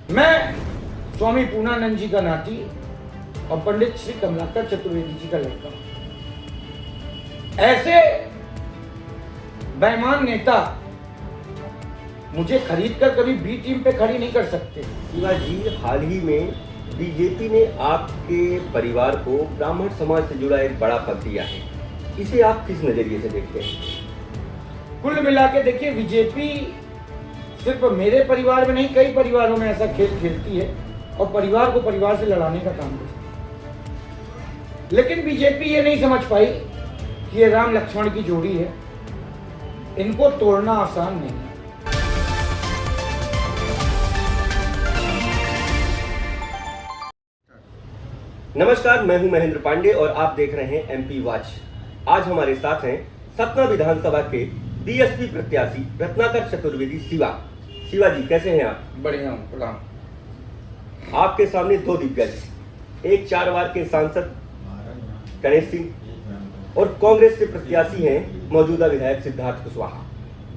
मैं स्वामी पूर्णानंद जी का नाती और पंडित श्री कमलाकर चतुर्वेदी जी का लड़का हूं। ऐसे बेईमान नेता मुझे खरीद कर कभी बी टीम पे खड़ी नहीं कर सकते। शिवा जी, हाल ही में बीजेपी ने आपके परिवार को ब्राह्मण समाज से जुड़ा एक बड़ा पद दिया है, इसे आप किस नजरिए से देखते हैं? कुल मिला के देखिए, बीजेपी सिर्फ मेरे परिवार में नहीं, कई परिवारों में ऐसा खेल खेलती है और परिवार को परिवार से लड़ाने का काम करती है। लेकिन बीजेपी ये नहीं समझ पाई कि ये राम लक्ष्मण की जोड़ी है, इनको तोड़ना आसान नहीं है। नमस्कार, मैं हूं महेंद्र पांडे और आप देख रहे हैं एमपी वॉच। आज हमारे साथ हैं सतना विधानसभा के बीएसपी प्रत्याशी रत्नाकर चतुर्वेदी शिवा। शिवा जी, कैसे हैं आप? बढ़िया हूं, प्रणाम। आपके सामने दो दिग्गज, एक 4 बार के सांसद गणेश सिंह और कांग्रेस से प्रत्याशी हैं मौजूदा विधायक सिद्धार्थ कुशवाहा।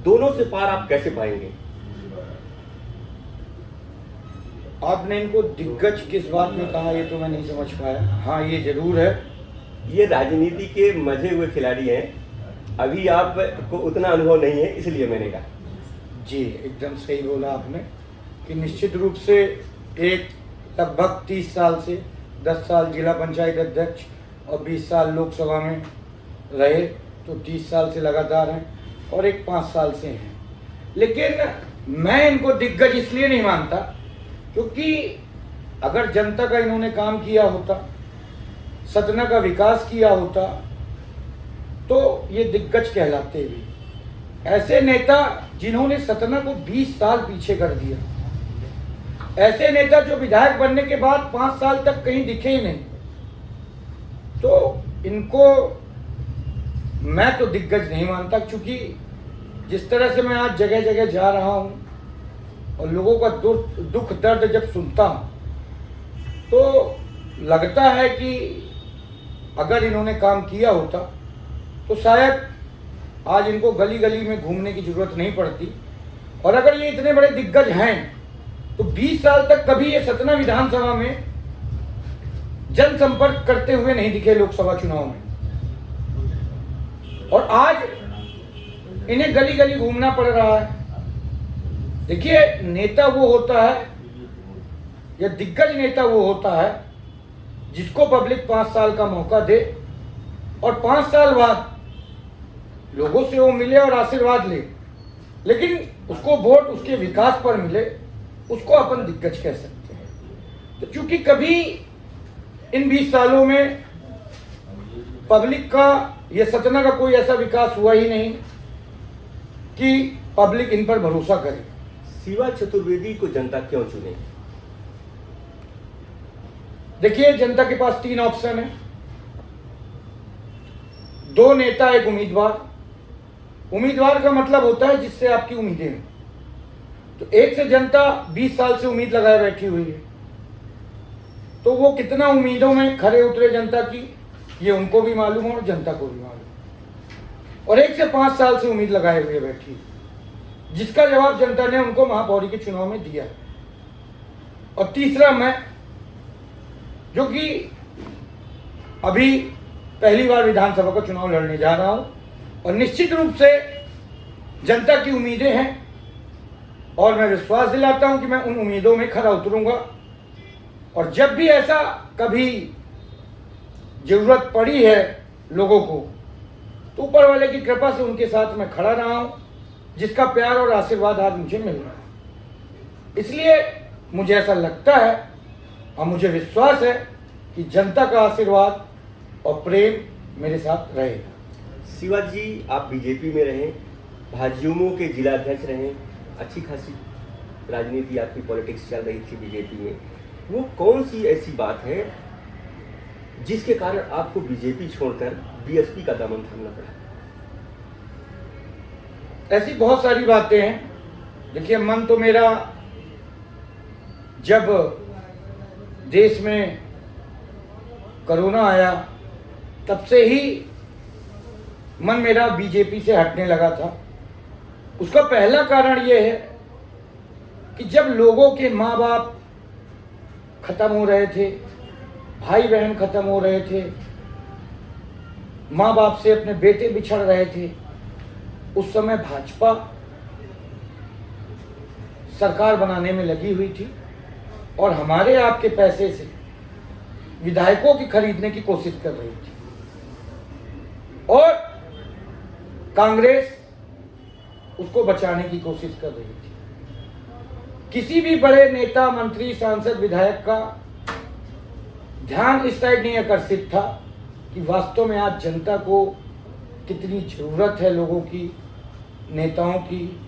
दोनों से पार आप कैसे पाएंगे? आपने इनको दिग्गज किस बात में कहा, ये तो मैं नहीं समझ पाया। हाँ, ये जरूर है, ये राजनीति के मजे हुए खिलाड़ी हैं। अभी आपको उतना अनुभव नहीं है, इसलिए मैंने कहा। जी एकदम सही बोला आपने कि निश्चित रूप से एक लगभग 30 साल से 10 साल जिला पंचायत अध्यक्ष और 20 साल लोकसभा में रहे, तो 30 साल से लगातार हैं और एक 5 साल से हैं। लेकिन मैं इनको दिग्गज इसलिए नहीं मानता क्योंकि अगर जनता का इन्होंने काम किया होता, सतना का विकास किया होता, तो ये दिग्गज कहलाते भी। ऐसे नेता जिन्होंने सतना को 20 साल पीछे कर दिया, ऐसे नेता जो विधायक बनने के बाद 5 साल तक कहीं दिखे ही नहीं, तो इनको मैं तो दिग्गज नहीं मानता। क्योंकि जिस तरह से मैं आज जगह जगह जा रहा हूं और लोगों का दुख दर्द जब सुनता हूं, तो लगता है कि अगर इन्होंने काम किया होता तो शायद आज इनको गली गली में घूमने की जरूरत नहीं पड़ती। और अगर ये इतने बड़े दिग्गज हैं तो 20 साल तक कभी ये सतना विधानसभा में जनसंपर्क करते हुए नहीं दिखे लोकसभा चुनाव में, और आज इन्हें गली गली घूमना पड़ रहा है। देखिए, नेता वो होता है या दिग्गज नेता वो होता है जिसको पब्लिक 5 साल का मौका दे और 5 साल बाद लोगों से वो मिले और आशीर्वाद ले, लेकिन उसको वोट उसके विकास पर मिले, उसको अपन दिग्गज कह सकते हैं। तो चूंकि कभी इन 20 सालों में पब्लिक का या सतना का कोई ऐसा विकास हुआ ही नहीं कि पब्लिक इन पर भरोसा करे। शिवा चतुर्वेदी को जनता क्यों चुने? देखिए, जनता के पास 3 ऑप्शन है, 2 नेता, एक उम्मीदवार। उम्मीदवार का मतलब होता है जिससे आपकी उम्मीदें हैं। तो एक से जनता 20 साल से उम्मीद लगाए बैठी हुई है, तो वो कितना उम्मीदों में खरे उतरे जनता की, ये उनको भी मालूम है और जनता को भी मालूम। और एक से 5 साल से उम्मीद लगाए हुए बैठी, जिसका जवाब जनता ने उनको महापौरी के चुनाव में दिया। और तीसरा मैं, जो कि अभी पहली बार विधानसभा का चुनाव लड़ने जा रहा हूं और निश्चित रूप से जनता की उम्मीदें हैं और मैं विश्वास दिलाता हूं कि मैं उन उम्मीदों में खरा उतरूंगा। और जब भी ऐसा कभी जरूरत पड़ी है लोगों को, तो ऊपर वाले की कृपा से उनके साथ मैं खड़ा रहा हूं, जिसका प्यार और आशीर्वाद आज मुझे मिल रहा है। इसलिए मुझे ऐसा लगता है और मुझे विश्वास है कि जनता का आशीर्वाद और प्रेम मेरे साथ रहेगा। शिवा जी, आप बीजेपी में रहे, भाजयुमो के जिला अध्यक्ष रहे, अच्छी खासी राजनीति आपकी पॉलिटिक्स चल रही थी बीजेपी में। वो कौन सी ऐसी बात है जिसके कारण आपको बीजेपी छोड़कर बीएसपी का दामन थामना पड़ा? ऐसी बहुत सारी बातें हैं। देखिए, मन तो मेरा जब देश में कोरोना आया तब से ही मन मेरा बीजेपी से हटने लगा था। उसका पहला कारण यह है कि जब लोगों के माँ बाप खत्म हो रहे थे, भाई बहन खत्म हो रहे थे, माँ बाप से अपने बेटे बिछड़ रहे थे, उस समय भाजपा सरकार बनाने में लगी हुई थी और हमारे आपके पैसे से विधायकों की खरीदने की कोशिश कर रही थी। और कांग्रेस उसको बचाने की कोशिश कर रही थी। किसी भी बड़े नेता, मंत्री, सांसद, विधायक का ध्यान इस साइड नहीं आकर्षित था कि वास्तव में आज जनता को कितनी जरूरत है लोगों की, नेताओं की।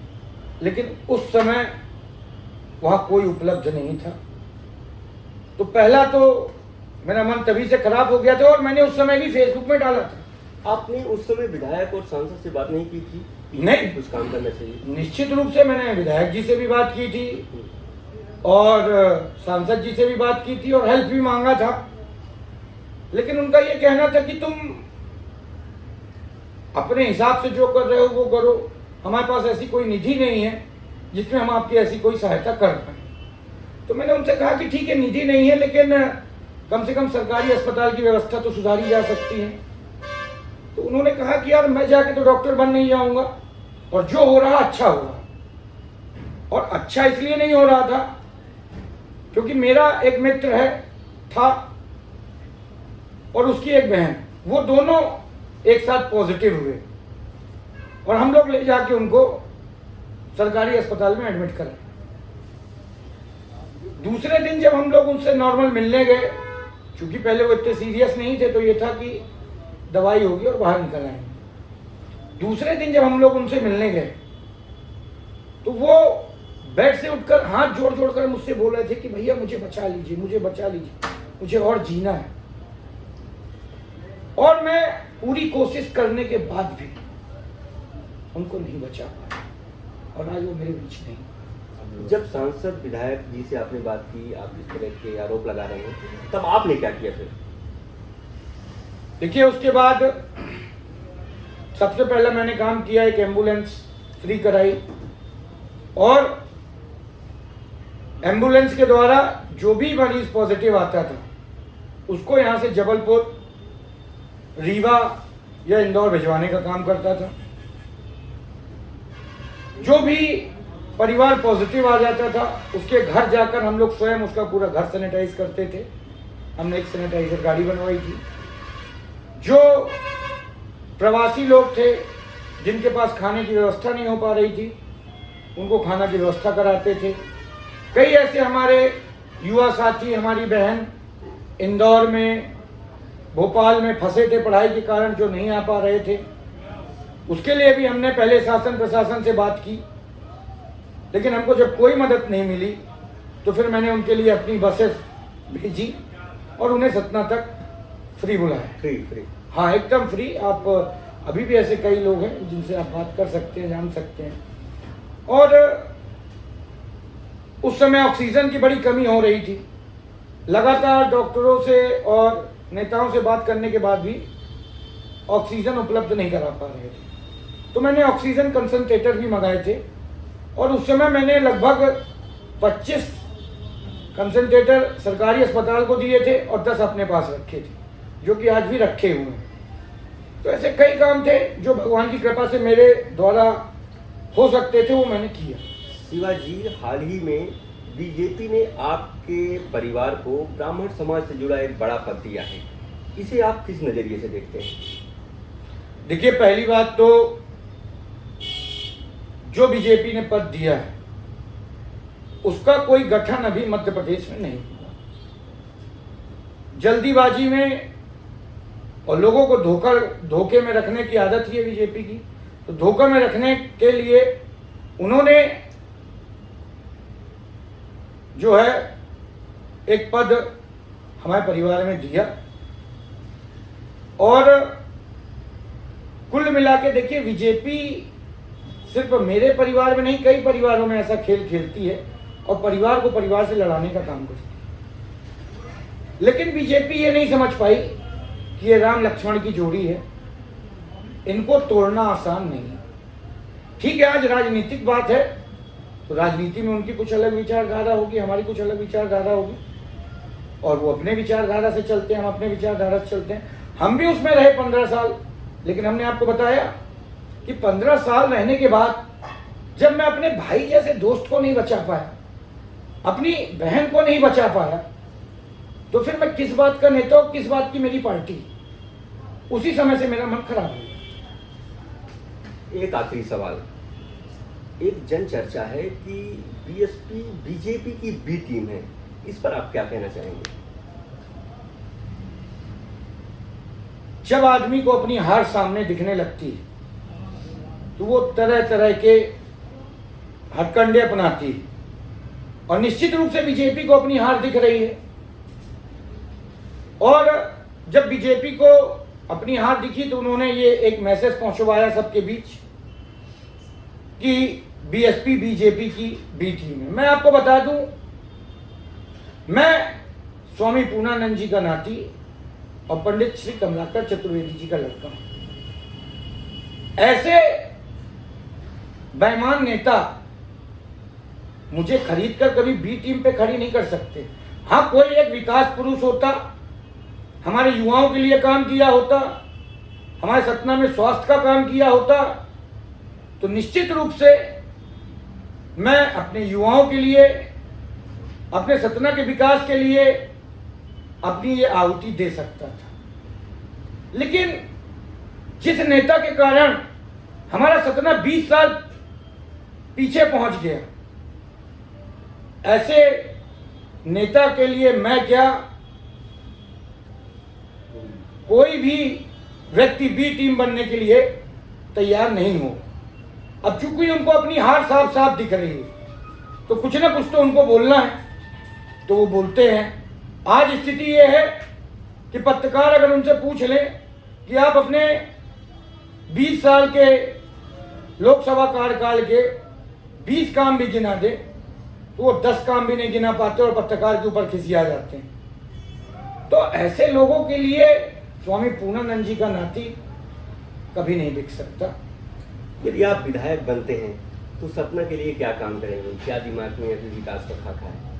लेकिन उस समय वहाँ कोई उपलब्ध नहीं था। तो पहला तो मेरा मन तभी से खराब हो गया था और मैंने उस समय भी फेसबुक में डाला था। आपने उस समय विधायक और सांसद से बात नहीं की थी? नहीं, कुछ काम करना चाहिए। निश्चित रूप से मैंने विधायक जी से भी बात की थी और सांसद जी से भी बात की थी और हेल्प भी मांगा था। लेकिन उनका ये कहना था कि तुम अपने हिसाब से जो कर रहे हो वो करो, हमारे पास ऐसी कोई निधि नहीं है जिसमें हम आपकी ऐसी कोई सहायता कर पाए। तो मैंने उनसे कहा कि ठीक है, निधि नहीं है, लेकिन कम से कम सरकारी अस्पताल की व्यवस्था तो सुधारी जा सकती है। तो उन्होंने कहा कि यार मैं जाके तो डॉक्टर बन नहीं जाऊंगा और जो हो रहा अच्छा हो रहा। और अच्छा इसलिए नहीं हो रहा था क्योंकि मेरा एक मित्र है था और उसकी एक बहन, वो दोनों एक साथ पॉजिटिव हुए और हम लोग ले जाके उनको सरकारी अस्पताल में एडमिट करें। दूसरे दिन जब हम लोग उनसे नॉर्मल मिलने गए, क्योंकि पहले वो इतने सीरियस नहीं थे, तो ये था कि दवाई होगी और बाहर निकल आएंगे। दूसरे दिन जब हम लोग उनसे मिलने गए तो वो बेड से उठकर हाथ जोड़ जोड़ कर मुझसे बोल रहे थे कि भैया मुझे बचा लीजिए, मुझे बचा लीजिए, मुझे और जीना है। और मैं पूरी कोशिश करने के बाद भी उनको नहीं बचा पाया और आज वो मेरे बीच नहीं। जब सांसद विधायक जी से आपने बात की, आप इस तरह के आरोप लगा रहे हैं, तब आपने क्या किया फिर? देखिए, उसके बाद सबसे पहला मैंने काम किया, एक एम्बुलेंस फ्री कराई और एम्बुलेंस के द्वारा जो भी मरीज पॉजिटिव आता था उसको यहाँ से जबलपुर, रीवा या इंदौर भिजवाने का काम करता था। जो भी परिवार पॉजिटिव आ जाता था उसके घर जाकर हम लोग स्वयं उसका पूरा घर सैनिटाइज करते थे। हमने एक सैनिटाइजर गाड़ी बनवाई थी। जो प्रवासी लोग थे जिनके पास खाने की व्यवस्था नहीं हो पा रही थी, उनको खाना की व्यवस्था कराते थे। कई ऐसे हमारे युवा साथी, हमारी बहन इंदौर में, भोपाल में फंसे थे पढ़ाई के कारण, जो नहीं आ पा रहे थे, उसके लिए भी हमने पहले शासन प्रशासन से बात की। लेकिन हमको जब कोई मदद नहीं मिली तो फिर मैंने उनके लिए अपनी बसेस भेजी और उन्हें सतना तक फ्री बुलाया। फ्री? हाँ, एकदम फ्री। आप अभी भी ऐसे कई लोग हैं जिनसे आप बात कर सकते हैं, जान सकते हैं। और उस समय ऑक्सीजन की बड़ी कमी हो रही थी। लगातार डॉक्टरों से और नेताओं से बात करने के बाद भी ऑक्सीजन उपलब्ध नहीं करा पा रहे थे। तो मैंने ऑक्सीजन कंसंट्रेटर भी मंगाए थे और उस समय मैंने लगभग 25 कंसंट्रेटर सरकारी अस्पताल को दिए थे और 10 अपने पास रखे थे, जो कि आज भी रखे हुए हैं। तो ऐसे कई काम थे जो भगवान की कृपा से मेरे द्वारा हो सकते थे, वो मैंने किया। शिवा जी, हाल ही में बीजेपी ने आपके परिवार को ब्राह्मण समाज से जुड़ा एक बड़ा पद दिया है, इसे आप किस नजरिए से देखते हैं? देखिए, पहली बात तो जो बीजेपी ने पद दिया है उसका कोई गठन अभी मध्य प्रदेश में नहीं हुआ। जल्दीबाजी में और लोगों को धोखे में रखने की आदत ही है बीजेपी की। तो धोखे में रखने के लिए उन्होंने जो है एक पद हमारे परिवार में दिया। और कुल मिला के देखिए, बीजेपी सिर्फ मेरे परिवार में नहीं, कई परिवारों में ऐसा खेल खेलती है और परिवार को परिवार से लड़ाने का काम करती है। लेकिन बीजेपी ये नहीं समझ पाई कि ये राम लक्ष्मण की जोड़ी है, इनको तोड़ना आसान नहीं है। ठीक है, आज राजनीतिक बात है तो राजनीति में उनकी कुछ अलग विचारधारा होगी, हमारी कुछ अलग विचारधारा होगी, और वो अपने विचारधारा से चलते हैं, हम अपने विचारधारा से चलते हैं। हम भी उसमें रहे 15 साल, लेकिन हमने आपको बताया कि 15 साल रहने के बाद जब मैं अपने भाई जैसे दोस्त को नहीं बचा पाया, अपनी बहन को नहीं बचा पाया, तो फिर मैं किस बात का नेता हूं, किस बात की मेरी पार्टी। उसी समय से मेरा मन खराब हो गया। एक आखिरी सवाल, एक जन चर्चा है कि बीएसपी बीजेपी की बी टीम है, इस पर आप क्या कहना चाहेंगे? जब आदमी को अपनी हार सामने दिखने लगती है तो वो तरह तरह के हथकंडे अपनाती है, और निश्चित रूप से बीजेपी को अपनी हार दिख रही है। और जब बीजेपी को अपनी हार दिखी तो उन्होंने ये एक मैसेज पहुंचवाया सबके बीच कि बीएसपी बीजेपी की बी टीम है। मैं आपको बता दूं, मैं स्वामी पूर्णानंद जी का नाती और पंडित श्री कमलाकर चतुर्वेदी जी का लड़का हूं। ऐसे बेईमान नेता मुझे खरीद कर कभी बी टीम पे खड़ी नहीं कर सकते। हाँ, कोई एक विकास पुरुष होता, हमारे युवाओं के लिए काम किया होता, हमारे सतना में स्वास्थ्य का काम किया होता, तो निश्चित रूप से मैं अपने युवाओं के लिए, अपने सतना के विकास के लिए अपनी ये आहुति दे सकता था। लेकिन जिस नेता के कारण हमारा सतना 20 साल पीछे पहुंच गया, ऐसे नेता के लिए मैं क्या, कोई भी व्यक्ति बी टीम बनने के लिए तैयार नहीं हो। अब चूंकि उनको अपनी हार साफ साफ दिख रही है तो कुछ ना कुछ तो उनको बोलना है, तो वो बोलते हैं। आज स्थिति ये है कि पत्रकार अगर उनसे पूछ लें कि आप अपने 20 साल के लोकसभा कार्यकाल के 20 काम भी गिना दें तो वो 10 काम भी नहीं गिना पाते और पत्रकार के ऊपर खिसिया जाते हैं। तो ऐसे लोगों के लिए स्वामी पूर्णानंद जी का नाती कभी नहीं बिक सकता। यदि आप विधायक बनते हैं तो सतना के लिए क्या काम करेंगे? क्या दिमाग में अभी विकास का खाका है?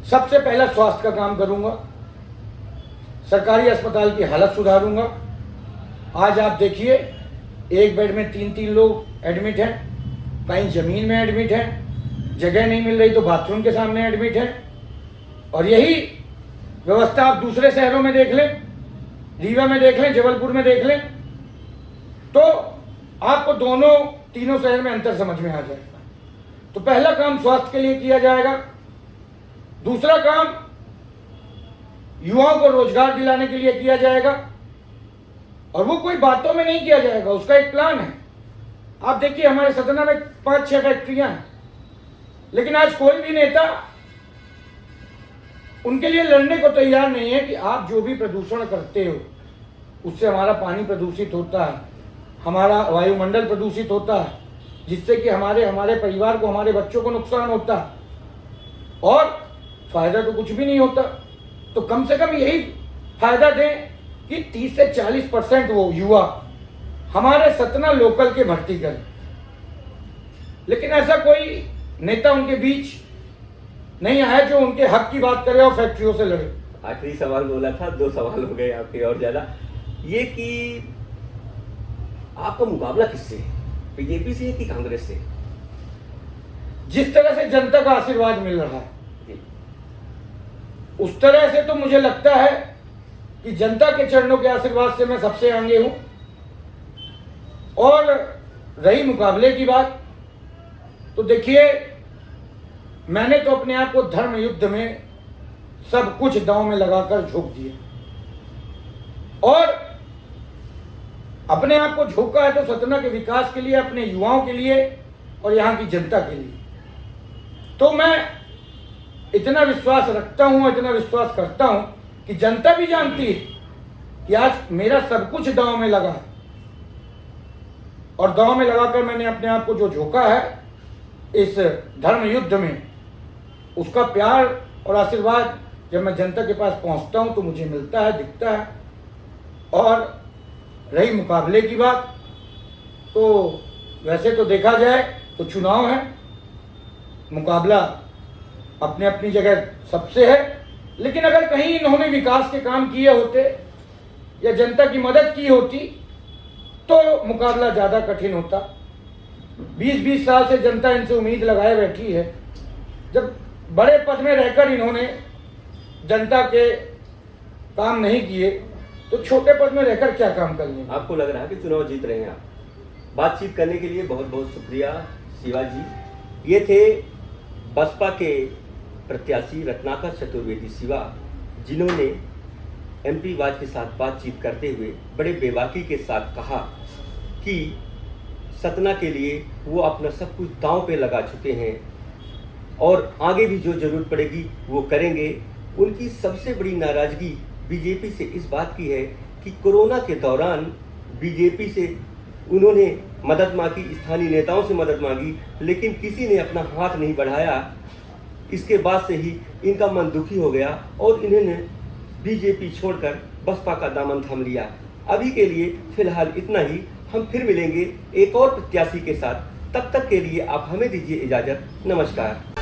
सबसे पहला स्वास्थ्य का काम करूंगा, सरकारी अस्पताल की हालत सुधारूंगा। आज आप देखिए, एक बेड में 3-3 लोग एडमिट हैं, कहीं जमीन में एडमिट हैं, जगह नहीं मिल रही तो बाथरूम के सामने एडमिट हैं। और यही व्यवस्था आप दूसरे शहरों में देख लें, रीवा में देख लें, जबलपुर में देख लें, तो आपको तीनों शहर में अंतर समझ में आ जाएगा। तो पहला काम स्वास्थ्य के लिए किया जाएगा। दूसरा काम युवाओं को रोजगार दिलाने के लिए किया जाएगा, और वो कोई बातों में नहीं किया जाएगा, उसका एक प्लान है। आप देखिए, हमारे सतना में 5-6 फैक्ट्रियां हैं, लेकिन आज कोई भी नेता उनके लिए लड़ने को तैयार नहीं है कि आप जो भी प्रदूषण करते हो उससे हमारा पानी प्रदूषित होता है, हमारा वायुमंडल प्रदूषित होता है, जिससे कि हमारे परिवार को, हमारे बच्चों को नुकसान होता है, और फायदा तो कुछ भी नहीं होता। तो कम से कम यही फायदा दें कि 30 से 40% वो युवा हमारे सतना लोकल के भर्ती करें। लेकिन ऐसा कोई नेता उनके बीच नहीं आया जो उनके हक की बात करे और फैक्ट्रियों से लड़े। आखिरी सवाल बोला था, 2 सवाल हो गए आपके और ज्यादा। ये कि आपका मुकाबला किससे है? बीजेपी से है कि कांग्रेस से? जिस तरह से जनता का आशीर्वाद मिल रहा है उस तरह से तो मुझे लगता है कि जनता के चरणों के आशीर्वाद से मैं सबसे आगे हूं। और रही मुकाबले की बात, तो देखिए, मैंने तो अपने आप को धर्म युद्ध में सब कुछ दांव में लगाकर झोंक दिया, और अपने आप को झोंका है तो सतना के विकास के लिए, अपने युवाओं के लिए और यहां की जनता के लिए। तो मैं इतना विश्वास रखता हूं, इतना विश्वास करता हूं कि जनता भी जानती है कि आज मेरा सब कुछ दांव में लगा है, और दांव में लगाकर मैंने अपने आप को जो झोंका है इस धर्म युद्ध में, उसका प्यार और आशीर्वाद जब मैं जनता के पास पहुंचता हूं तो मुझे मिलता है, दिखता है। और रही मुकाबले की बात, तो वैसे तो देखा जाए तो चुनाव है, मुकाबला अपने अपनी जगह सबसे है, लेकिन अगर कहीं इन्होंने विकास के काम किए होते या जनता की मदद की होती तो मुकाबला ज़्यादा कठिन होता। 20-20 साल से जनता इनसे उम्मीद लगाए बैठी है। जब बड़े पद में रहकर इन्होंने जनता के काम नहीं किए तो छोटे पद में रहकर क्या काम कर लेंगे। आपको लग रहा है कि चुनाव जीत रहे हैं आप? बातचीत करने के लिए बहुत बहुत शुक्रिया शिवा जी। ये थे बसपा के प्रत्याशी रत्नाकर चतुर्वेदी शिवा, जिन्होंने MP वाज के साथ बातचीत करते हुए बड़े बेबाकी के साथ कहा कि सतना के लिए वो अपना सब कुछ दांव पे लगा चुके हैं और आगे भी जो जरूरत पड़ेगी वो करेंगे। उनकी सबसे बड़ी नाराजगी बीजेपी से इस बात की है कि कोरोना के दौरान बीजेपी से उन्होंने मदद मांगी, स्थानीय नेताओं से मदद मांगी, लेकिन किसी ने अपना हाथ नहीं बढ़ाया। इसके बाद से ही इनका मन दुखी हो गया और इन्होंने बीजेपी छोड़कर बसपा का दामन थाम लिया। अभी के लिए फिलहाल इतना ही। हम फिर मिलेंगे एक और प्रत्याशी के साथ। तब तक के लिए आप हमें दीजिए इजाजत। नमस्कार।